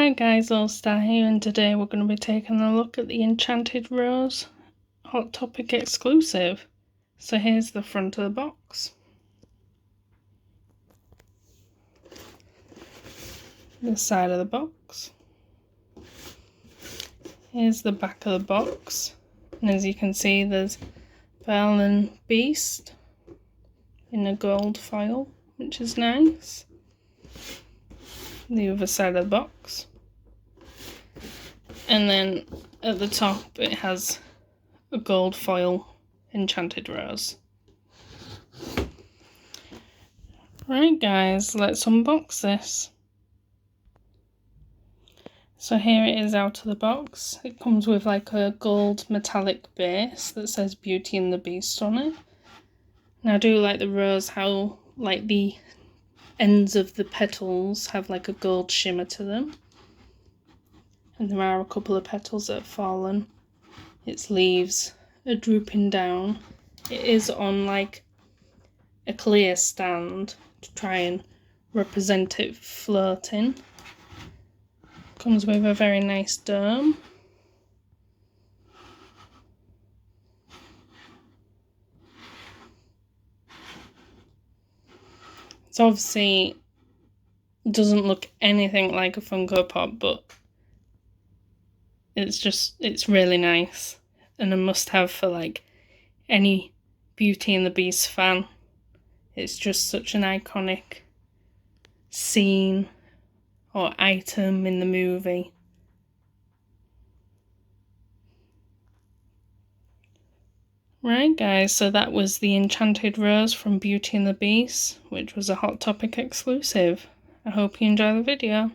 Hi guys, All Star here, and today we're going to be taking a look at the Enchanted Rose Hot Topic exclusive. So here's the front of the box. The side of the box. Here's the back of the box. And as you can see, there's Belle and Beast in a gold foil, which is nice. The other side of the box. And then at the top it has a gold foil Enchanted Rose. Right guys, let's unbox this. So here it is out of the box. It comes with like a gold metallic base that says Beauty and the Beast on it. And I do like the rose, how like the ends of the petals have like a gold shimmer to them. And there are a couple of petals that have fallen. Its leaves are drooping down. It is on like a clear stand to try and represent it floating. Comes with a very nice dome. It's obviously doesn't look anything like a Funko Pop, but it's really nice and a must-have for like any Beauty and the Beast fan. It's just such an iconic scene or item in the movie. Right guys, so that was the Enchanted Rose from Beauty and the Beast, which was a Hot Topic exclusive. I hope you enjoy the video.